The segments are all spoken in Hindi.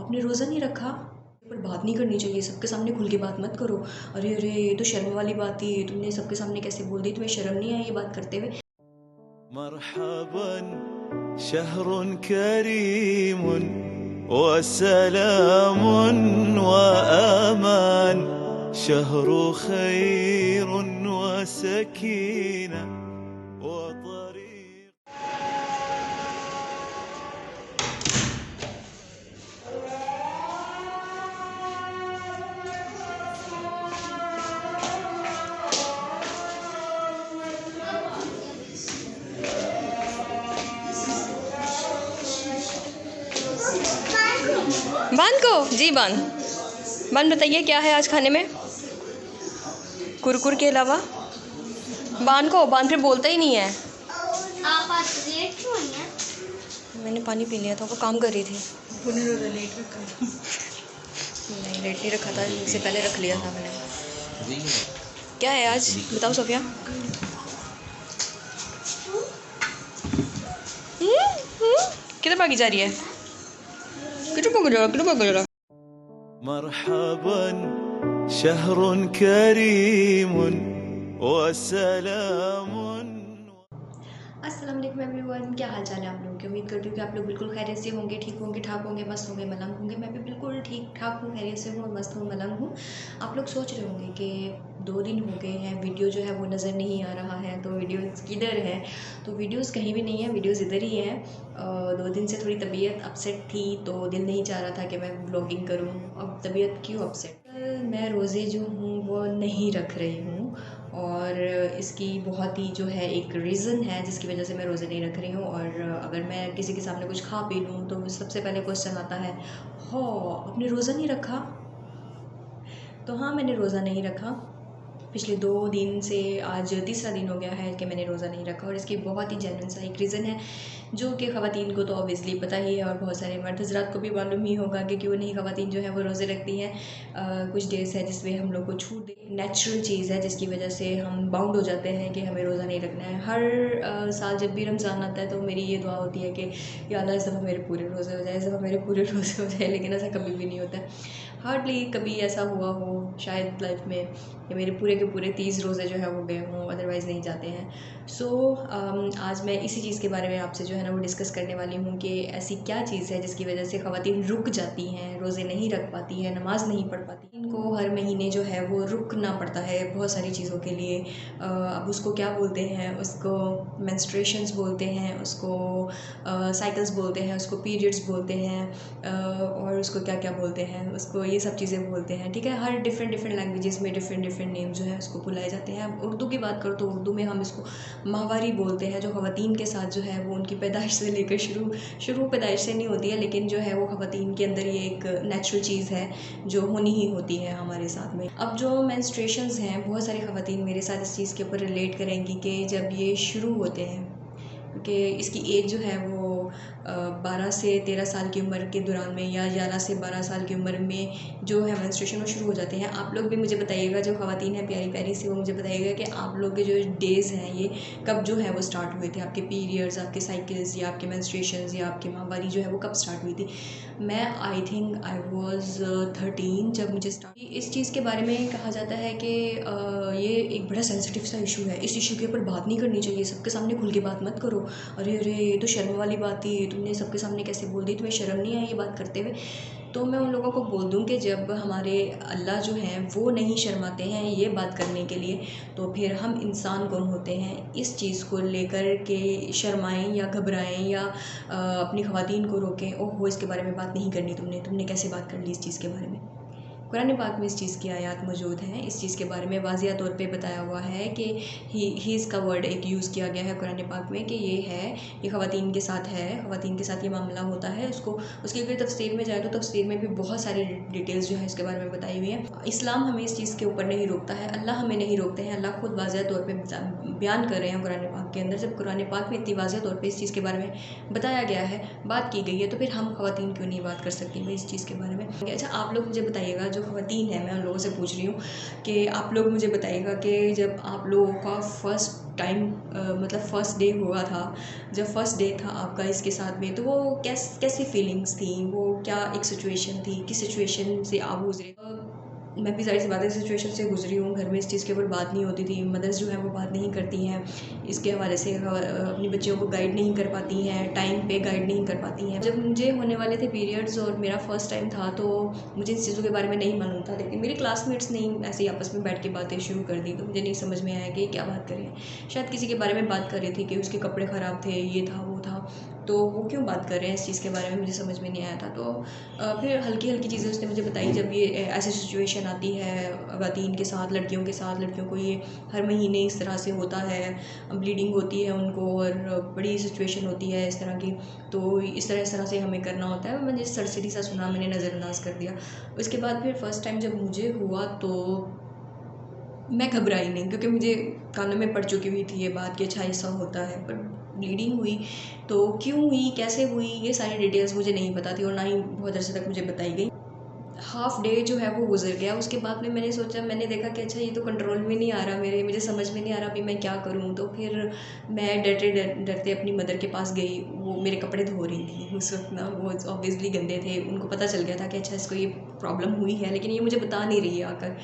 आपने रोज़ा नहीं रखा? पर बात नहीं करनी चाहिए, सबके सामने खुल के बात मत करो। अरे अरे, ये तो शर्म वाली बात थी, तुमने सबके सामने कैसे बोल दी? तुम्हें शर्म नहीं आई ये बात करते हुए? मरहबन शहरुन करीमुन व सलामुन व अमान शहरु खैरुन व सकीना व तरीक। बांध को जी बांध। बताइए क्या है आज खाने में? कुरकुर के अलावा बांध को, बांध फिर बोलता ही नहीं है। आप आज लेट क्यों आई हैं? मैंने पानी पी लिया था, वो काम कर रही थी। लेट रखा नहीं, लेट नहीं रखा था, इससे पहले रख लिया था मैंने। क्या है आज बताओ सोफिया? किधर भागी जा रही है? किधर भाग जा? मरहबन शहरुन करीमुन व सलामुन। अस्सलाम वालेकुम एवरीवन, क्या हाल चाल है आप लोगों की? उम्मीद करती हूँ कि आप लोग बिल्कुल खैरियत से होंगे, ठीक होंगे, ठाक होंगे, मस्त होंगे, मलंग होंगे। मैं भी बिल्कुल ठीक ठाक हूँ, खैरियत से हूँ और मस्त हूँ, मलंग हूँ। आप लोग सोच रहे होंगे कि 2 दिन हो गए हैं, वीडियो जो है वो नज़र नहीं आ रहा है, तो वीडियोज़ किधर है? तो वीडियोज़ कहीं भी नहीं है, वीडियोज़ इधर ही हैं। 2 दिन से थोड़ी तबीयत अपसेट थी, तो दिल नहीं चाह रहा था कि मैं व्लॉगिंग करूँ। अब तबीयत क्यों अपसेट? मैं रोज़े जो हूँ वो नहीं रख रही हूँ और इसकी बहुत ही जो है एक रीज़न है जिसकी वजह से मैं रोज़े नहीं रख रही हूँ। और अगर मैं किसी के सामने कुछ खा पी लूँ तो सबसे पहले क्वेश्चन आता है, हो आपने रोज़ा नहीं रखा? तो हाँ, मैंने रोज़ा नहीं रखा। पिछले 2 दिन से आज तीसरा दिन हो गया है कि मैंने रोज़ा नहीं रखा और इसकी बहुत ही जेन्युइन सा एक रीज़न है जो कि ख़वातीन को तो ऑब्वियसली पता ही है और बहुत सारे मर्द हज़रात को भी मालूम ही होगा कि क्यों नहीं ख़वातीन जो है वो रोज़े रखती हैं। कुछ डेज़ है जिसमें हम लोग को छूट दे, नेचुरल चीज़ है जिसकी वजह से हम बाउंड हो जाते हैं कि हमें रोज़ा नहीं रखना है। हर साल जब भी रमज़ान आता है तो मेरी ये दुआ होती है कि या अल्लाह इस दफ़ा मेरे पूरे रोज़े हो जाए, इस दफ़ा मेरे पूरे रोज़े हो जाए, लेकिन ऐसा कभी भी नहीं होता है। हार्डली कभी ऐसा हुआ हो शायद लाइफ में कि मेरे पूरे के पूरे 30 रोज़े जो है वो गए हों, अदरवाइज़ नहीं जाते हैं। सो आज मैं इसी चीज़ के बारे में आपसे जो है ना वो डिस्कस करने वाली हूँ कि ऐसी क्या चीज़ है जिसकी वजह से ख़वातीन रुक जाती हैं, रोज़े नहीं रख पाती हैं, नमाज़ नहीं पढ़ पाती। इनको हर महीने जो है वो रुकना पड़ता है बहुत सारी चीज़ों के लिए। अब उसको क्या बोलते हैं? उसको मेंस्ट्रुएशंस बोलते हैं, उसको साइकिल्स बोलते हैं, उसको पीरियड्स बोलते हैं, और उसको क्या क्या बोलते हैं, उसको ये सब चीज़ें बोलते हैं। ठीक है, हर डिफरेंट लैंग्वेजेस में डिफरेंट नेम जो है उसको बुलाए जाते हैं। अब उर्दू की बात करो तो उर्दू में हम इसको माहवारी बोलते हैं, जो ख़वातीन के साथ जो है वो उनकी पैदाइश से लेकर शुरू पैदाइश से नहीं होती है, लेकिन जो है वो ख़वातीन के अंदर ये एक नेचुरल चीज़ है जो होनी ही होती है हमारे साथ में। अब जो मेंस्ट्रुएशंस हैं, बहुत सारी ख़वातीन मेरे साथ इस चीज़ के ऊपर रिलेट करेंगी कि जब ये शुरू होते हैं कि इसकी एज जो है वो 12 से 13 साल की उम्र के दौरान में या 11 से 12 साल की उम्र में जो है मेंस्ट्रुएशन वो शुरू हो जाते हैं। आप लोग भी मुझे बताइएगा, जो ख़वातीन हैं प्यारी प्यारी सी, वो मुझे बताइएगा कि आप लोग के जो डेज़ हैं ये कब जो है वो स्टार्ट हुए थे, आपके पीरियड्स, आपके साइकिल्स या आपके मेंस्ट्रुएशंस या आपकी माहवारी जो है वो कब स्टार्ट हुई थी। मैं आई थिंक आई वॉज़ 13 जब मुझे स्टार्ट। इस चीज़ के बारे में कहा जाता है कि ये एक बड़ा सेंसिटिव सा इशू है, इस इशू के ऊपर बात नहीं करनी चाहिए, सबके सामने खुल के बात मत करो। अरे अरे, ये तो शर्म वाली बात थी, तुमने सबके सामने कैसे बोल दी? तुम्हें शर्म नहीं आई ये बात करते हुए? तो मैं उन लोगों को बोल दूं कि जब हमारे अल्लाह जो हैं वो नहीं शर्माते हैं ये बात करने के लिए, तो फिर हम इंसान कौन होते हैं इस चीज़ को लेकर के शर्माएं या घबराएं या अपनी ख़वातीन को रोकें? ओहो, इसके बारे में बात नहीं करनी, तुमने कैसे बात कर ली इस चीज़ के बारे में? कुरान पाक में इस चीज़ की आयत मौजूद हैं, इस चीज़ के बारे में वाज़िया तौर पे बताया हुआ है कि हीज़ का वर्ड एक यूज़ किया गया है कुरान पाक में कि ये है, ये ख़वातीन के साथ है, ख़वातीन के साथ ये मामला होता है। उसकी अगर तफसीर में जाए तो तफसीर में भी बहुत सारी डिटेल्स जो है इसके बारे में बताई हुई हैं। इस्लाम हमें इस चीज़ के ऊपर नहीं रोकता है, अल्लाह हमें नहीं रोकते हैं। अल्लाह खुद वाज़िया तौर पर बयान कर रहे हैं कुरान पाक के अंदर। जब कुरान पाक में इतनी वाज़िया तौर पर इस चीज़ के बारे में बताया गया है, बात की गई है, तो फिर हम ख़वातीन क्यों नहीं बात कर सकती भाई इस चीज़ के बारे में? अच्छा, आप लोग मुझे बताइएगा, जो ख़वातीन है, मैं उन लोगों से पूछ रही हूँ कि आप लोग मुझे बताइएगा कि जब आप लोगों का फर्स्ट टाइम मतलब फ़र्स्ट डे हुआ था, जब फर्स्ट डे था आपका इसके साथ में, तो वो कैसी फीलिंग्स थी, वो क्या एक सिचुएशन थी, किस सिचुएशन से आप गुजरे? मैं भी ज़ाहिर-सी बात है सिचुएशन से गुज़री हूँ। घर में इस चीज़ के ऊपर बात नहीं होती थी। मदर्स जो हैं वो बात नहीं करती हैं। इसके हवाले से अपनी बच्चियों को गाइड नहीं कर पाती हैं, टाइम पे गाइड नहीं कर पाती हैं। जब मुझे होने वाले थे पीरियड्स और मेरा फर्स्ट टाइम था, तो मुझे इन चीज़ों के बारे में नहीं मालूम था। लेकिन मेरे क्लासमेट्स ने ऐसे ही आपस में बैठ के बातें शुरू कर दी, तो मुझे नहीं समझ में आया कि क्या बात कर रहे हैं। शायद किसी के बारे में बात कर रही थी कि उसके कपड़े ख़राब थे, ये था, वो था। तो वो क्यों बात कर रहे हैं इस चीज़ के बारे में, मुझे समझ में नहीं आया था। तो फिर हल्की-हल्की चीज़ें उसने मुझे बताई, जब ये ऐसी सिचुएशन आती है ख़वातीन के साथ, लड़कियों के साथ, लड़कियों को ये हर महीने इस तरह से होता है, ब्लीडिंग होती है उनको और बड़ी सिचुएशन होती है इस तरह की, तो इस तरह से हमें करना होता है। मैंने सरसरी सा सुना, मैंने नज़रअंदाज कर दिया। उसके बाद फिर फर्स्ट टाइम जब मुझे हुआ तो मैं घबराई नहीं, क्योंकि मुझे कानों में पड़ चुकी हुई थी ये बात कि अच्छा ऐसा होता है। पर ब्लीडिंग हुई तो क्यों हुई, कैसे हुई, ये सारी डिटेल्स मुझे नहीं पता थी और ना ही बहुत अरसे तक मुझे बताई गई। हाफ़ डे जो है वो गुज़र गया। उसके बाद में मैंने देखा कि अच्छा ये तो कंट्रोल में नहीं आ रहा मुझे समझ में नहीं आ रहा अभी मैं क्या करूँ? तो फिर मैं डरते अपनी मदर के पास गई। वो मेरे कपड़े धो रही थी उस वक़्त ना, वो ऑब्वियसली गंदे थे। उनको पता चल गया था कि अच्छा इसको ये प्रॉब्लम हुई है, लेकिन ये मुझे बता नहीं रही है आकर।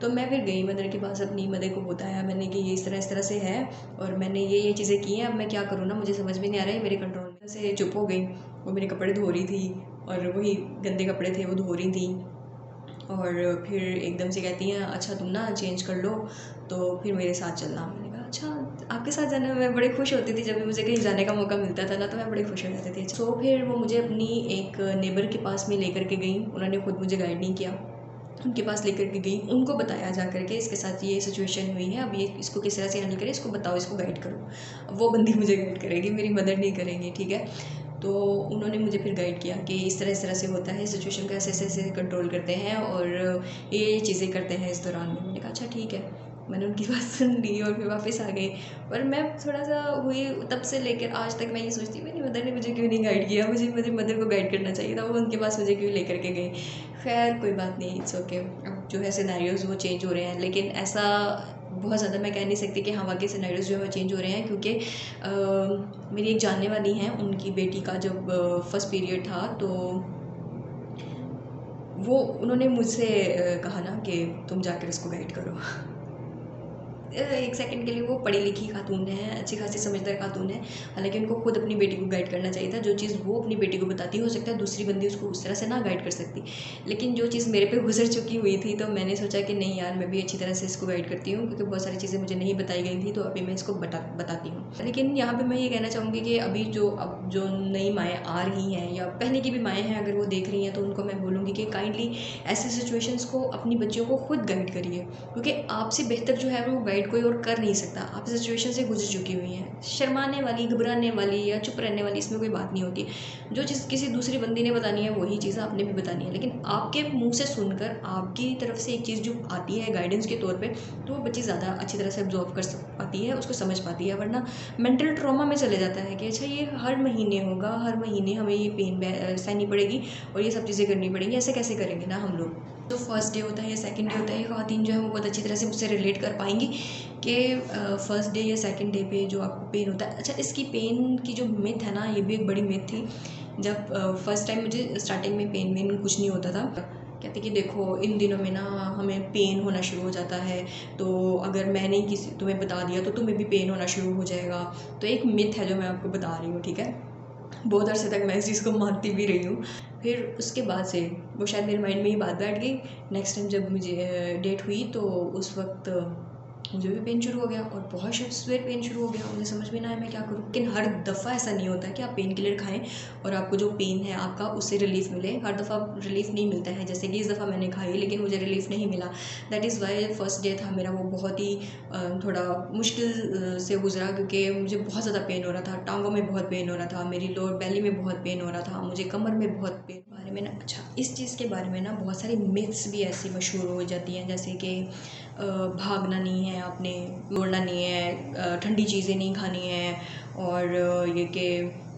तो मैं फिर गई मदर के पास, अपनी मदर को बताया मैंने कि ये इस तरह से है और मैंने ये चीज़ें की हैं, अब मैं क्या करूँ ना, मुझे समझ में नहीं आ रहा है, ये मेरे कंट्रोल में से चुप हो गई। वो मेरे कपड़े धो रही थी और वही गंदे कपड़े थे वो धो रही थी और फिर एकदम से कहती हैं अच्छा तुम ना चेंज कर लो, तो फिर मेरे साथ चलना। मैंने कहा अच्छा आपके साथ जाना? मैं बड़े खुश होती थी जब भी मुझे कहीं जाने का मौका मिलता था ना, तो मैं बड़े खुश हो जाती थी। तो फिर वो मुझे अपनी एक नेबर के पास में लेकर के गई। उन्होंने खुद मुझे गाइड नहीं किया, उनके पास लेकर के गई, उनको बताया जा कर के इसके साथ ये सिचुएशन हुई है, अब ये इसको किस तरह से हैंडल करें, इसको बताओ, इसको गाइड करो। अब वो बंदी मुझे गाइड करेगी, मेरी मदर नहीं करेंगी, ठीक है। तो उन्होंने मुझे फिर गाइड किया कि इस तरह से होता है, सिचुएशन को ऐसे कंट्रोल करते हैं और ये चीज़ें करते हैं इस दौरान में। मैंने कहा अच्छा ठीक है। मैंने उनकी बात सुन ली और फिर वापस आ गई। और मैं थोड़ा-सा हुई, तब से लेकर आज तक मैं ये सोचती हूँ मेरी मदर ने मुझे क्यों नहीं गाइड किया, मुझे मेरी मदर को गाइड करना चाहिए था, वो उनके पास मुझे क्यों लेकर के गई। ख़ैर कोई बात नहीं, इट्स ओके। अब जो है सिनेरियोज़ वो चेंज हो रहे हैं, लेकिन ऐसा बहुत ज़्यादा मैं कह नहीं सकती कि हाँ वाक़ई सिनेरियोज़ जो है वो चेंज हो रहे हैं, क्योंकि मेरी एक जानने वाली हैं, उनकी बेटी का जब फर्स्ट पीरियड था तो वो उन्होंने मुझसे कहा ना कि तुम जाकर इसको गाइड करो। एक सेकंड के लिए वो पढ़ी लिखी खातून है, अच्छी खासी समझदार खातून है, हालाँकि उनको खुद अपनी बेटी को गाइड करना चाहिए था। जो चीज़ वो अपनी बेटी को बताती, हो सकता है दूसरी बंदी उसको उस तरह से ना गाइड कर सकती। लेकिन जो चीज़ मेरे पे गुज़र चुकी हुई थी, तो मैंने सोचा कि नहीं यार, मैं भी अच्छी तरह से इसको गाइड करती हूँ, क्योंकि बहुत सारी चीज़ें मुझे नहीं बताई गई थी, तो अभी मैं इसको बताती हूँ। लेकिन यहाँ पे मैं ये कहना चाहूँगी कि अभी अब जो नई माएँ आ रही हैं या पहले की भी माएँ हैं, अगर वो देख रही हैं, तो उनको मैं बोलूँगी कि काइंडली ऐसी सिचुएशंस को अपनी बच्चियों को खुद गाइड करिए, क्योंकि आपसे बेहतर जो है वो गाइड कोई और कर नहीं सकता। आप सिचुएशन से गुजर चुकी हुई हैं। शर्माने वाली, घबराने वाली या चुप रहने वाली इसमें कोई बात नहीं होती। जो चीज़ किसी दूसरी बंदी ने बतानी है वही चीज़ आपने भी बतानी है, लेकिन आपके मुँह से सुनकर आपकी तरफ से एक चीज़ जो आती है गाइडेंस के तौर पे, तो वो बच्ची ज़्यादा अच्छी तरह से एब्ज़ॉर्ब कर पाती है, उसको समझ पाती है। वरना मेंटल ट्रॉमा में चले जाता है कि अच्छा ये हर महीने होगा, हर महीने हमें ये पेन सहनी पड़ेगी और ये सब चीज़ें करनी पड़ेंगी, ऐसे कैसे करेंगे ना हम लोग। जो फर्स्ट डे होता है या सेकंड डे होता है, ये ख़वातीन जो है वो बहुत अच्छी तरह से मुझसे रिलेट कर पाएँगी कि फर्स्ट डे या सेकंड डे पे जो आपको पेन होता है। अच्छा, इसकी पेन की जो मिथ है ना, ये भी एक बड़ी मिथ थी। जब फर्स्ट टाइम मुझे स्टार्टिंग में पेन वेन कुछ नहीं होता था, कहते कि देखो इन दिनों में ना हमें पेन होना शुरू हो जाता है, तो अगर मैंने किसी तुम्हें बता दिया तो तुम्हें भी पेन होना शुरू हो जाएगा। तो एक मिथ है जो मैं आपको बता रही हूँ, ठीक है। बहुत अरसे तक मैं इस चीज़ को मानती भी रही हूँ। फिर उसके बाद से वो शायद मेरे माइंड में ही बात बैठ गई। नेक्स्ट टाइम जब मुझे डेट हुई तो उस वक्त मुझे भी पेन शुरू हो गया और बहुत सिवियर पेन शुरू हो गया। मुझे समझ में ना आया मैं क्या करूँ। लेकिन हर दफ़ा ऐसा नहीं होता कि आप पेन किलर खाएं और आपको जो पेन है आपका उससे रिलीफ मिले। हर दफ़ा रिलीफ नहीं मिलता है। जैसे कि इस दफ़ा मैंने खाई लेकिन मुझे रिलीफ नहीं मिला। That is why first day था मेरा वो बहुत ही थोड़ा मुश्किल से गुजरा, क्योंकि मुझे बहुत ज़्यादा पेन हो रहा था, टांगों में बहुत पेन हो रहा था, मेरी लोअर बेली में बहुत पेन हो रहा था, मुझे कमर में बहुत पेन बारे में ना। अच्छा, इस चीज़ के बारे में ना बहुत सारी मिथ्स भी ऐसी मशहूर हो जाती हैं, जैसे कि भागना नहीं है, आपने दौड़ना नहीं है, ठंडी चीज़ें नहीं खानी है, और ये कि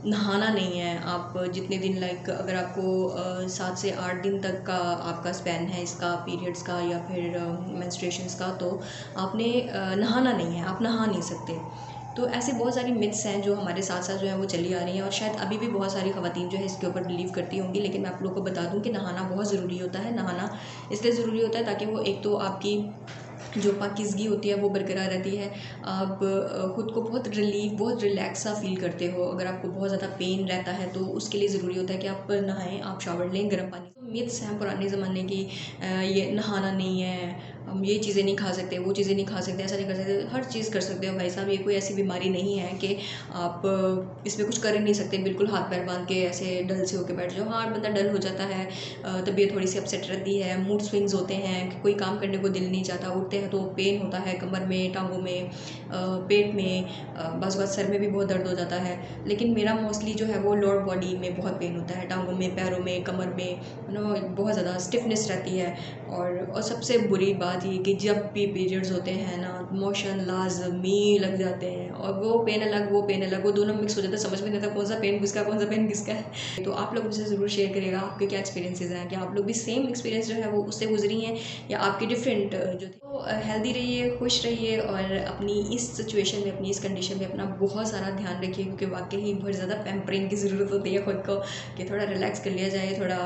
नहाना नहीं है। आप जितने दिन लाइक अगर आपको 7 से 8 दिन तक का आपका स्पैन है इसका पीरियड्स का या फिर मेंस्ट्रुएशंस का, तो आपने नहाना नहीं है, आप नहा नहीं सकते। तो ऐसे बहुत सारी मिथ्स हैं जो हमारे साथ साथ जो है वो चली आ रही हैं, और शायद अभी भी बहुत सारी ख़वातीन जो है इसके ऊपर बिलीव करती होंगी। लेकिन मैं आप लोगों को बता दूं कि नहाना बहुत ज़रूरी होता है। नहाना इसलिए ज़रूरी होता है ताकि वो एक तो आपकी जो पाकीज़गी होती है वो बरकरार रहती है। आप ख़ुद को बहुत रिलीफ, बहुत रिलैक्स सा फ़ील करते हो। अगर आपको बहुत ज़्यादा पेन रहता है तो उसके लिए ज़रूरी होता है कि आप नहाएं, आप शावर लें गर्म पानी। तो मिथ्स हैं पुराने ज़माने की, ये नहाना नहीं है, हम ये चीज़ें नहीं खा सकते, वो चीज़ें नहीं खा सकते, ऐसा नहीं कर सकते। हर चीज़ कर सकते हो भाई साहब। ये कोई ऐसी बीमारी नहीं है कि आप इसमें कुछ कर ही नहीं सकते, बिल्कुल हाथ पैर बांध के ऐसे डल से होकर बैठ जाओ। हाँ, बंदा डल हो जाता है, तबीयत थोड़ी सी अपसेट रहती है, मूड स्विंग्स होते हैं, कोई काम करने को दिल नहीं चाहता, उठते हैं तो पेन होता है कमर में, टांगों में, पेट में, बाज़ बात सर में भी बहुत दर्द हो जाता है। लेकिन मेरा मोस्टली जो है वो लोअर बॉडी में बहुत पेन होता है, टांगों में, पैरों में, कमर में, बहुत ज़्यादा स्टिफनेस रहती है। और सबसे बुरी बात ये कि जब भी पीरियड्स होते हैं ना, मोशन लाजमी लग जाते हैं, और वो पेन अलग, वो पेन अलग, वो दोनों मिक्स हो जाता है, समझ में नहीं आता कौन सा पेन किसका, कौन सा पेन किसका है। तो आप लोग मुझसे ज़रूर शेयर करिएगा आपके क्या एक्सपीरियंसेस हैं, क्या आप लोग भी सेम एक्सपीरियंस जो है वो उससे गुजरी हैं, या आपके डिफरेंट जो थे। तो हेल्दी रहिए, खुश रहिए, और अपनी इस सिचुएशन में, अपनी इस कंडीशन में अपना बहुत सारा ध्यान रखिए, क्योंकि वाकई ही बहुत ज़्यादा पैम्परिंग की ज़रूरत होती है खुद को, कि थोड़ा रिलैक्स कर लिया जाए, थोड़ा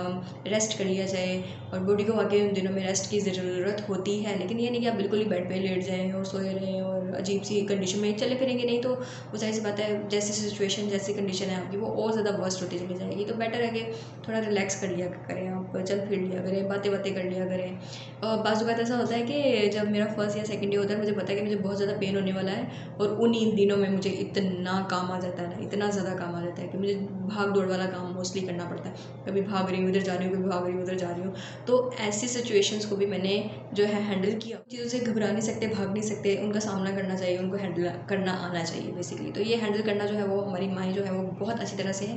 रेस्ट कर लिया जाए। और बॉडी को वाकई उन दिनों में रेस्ट की ज़रूरत होती है। लेकिन ये नहीं कि आप बिल्कुल ही बेड पे लेट जाएँ और सोए रहें और अजीब सी कंडीशन में चले फिरेंगे नहीं, तो वो जाहिर सी बात है, जैसी सिचुएशन, जैसी कंडीशन है आपकी, वो और ज़्यादा वर्स्ट होती चली जाएगी। तो बेटर है कि थोड़ा रिलैक्स कर लिया करें, आप चल फिर लिया करें, बातें बातें कर लिया करें। बाज़ बात ऐसा होता है कि जब मेरा फर्स्ट या सेकंड डे होता है, मुझे पता है कि मुझे बहुत ज़्यादा पेन होने वाला है, और उन्हीं दिनों में मुझे इतना काम आ जाता है ना, इतना ज़्यादा काम आ जाता है कि मुझे भाग दौड़ वाला काम मोस्टली करना पड़ता है। कभी भाग रही हूँ, इधर जा रही हूँ, कभी भाग रही हूँ, उधर जा रही हूँ। तो ऐसी सिचुएशंस को भी मैंने जो है हैंडल किया। चीज़ों से घबरा नहीं सकते, भाग नहीं सकते, उनका सामना करना चाहिए, उनको हैंडल करना आना चाहिए बेसिकली। तो ये हैंडल करना जो है वो हमारी माएँ जो है वो बहुत अच्छी तरह से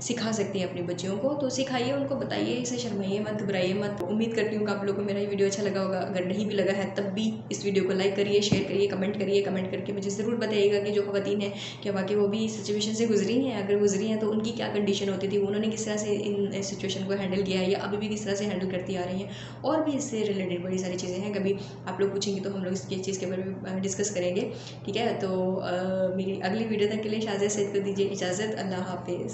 सिखा सकती हैं अपनी बच्चियों को। तो सिखाइए, उनको बताइए, इसे शर्माइए मत, घबराइए मत। उम्मीद करती हूँ कि आप लोगों को मेरा ये वीडियो अच्छा लगा होगा। अगर नहीं भी लगा है तब भी इस वीडियो को लाइक करिए, शेयर करिए, कमेंट करके मुझे ज़रूर बताइएगा कि जो ख़वातीन हैं, क्या वाकई वो भी इस सिचुएशन से गुजरी हैं। अगर गुजरी हैं तो उनकी क्या कंडीशन होती थी, उन्होंने किस तरह से इन सिचुएशन को हैंडल किया है, या अभी भी किस तरह से हैंडल करती आ रही हैं। और भी इससे रिलेटेड बड़ी सारी चीज़ें हैं, कभी आप लोग पूछेंगे तो हम लोग इसकी चीज़ के बारे में डिस्कस करेंगे। ठीक है, तो मेरी अगली वीडियो तक के लिए शाज़िया सैद को दीजिए इजाज़त। अल्लाह हाफिज़।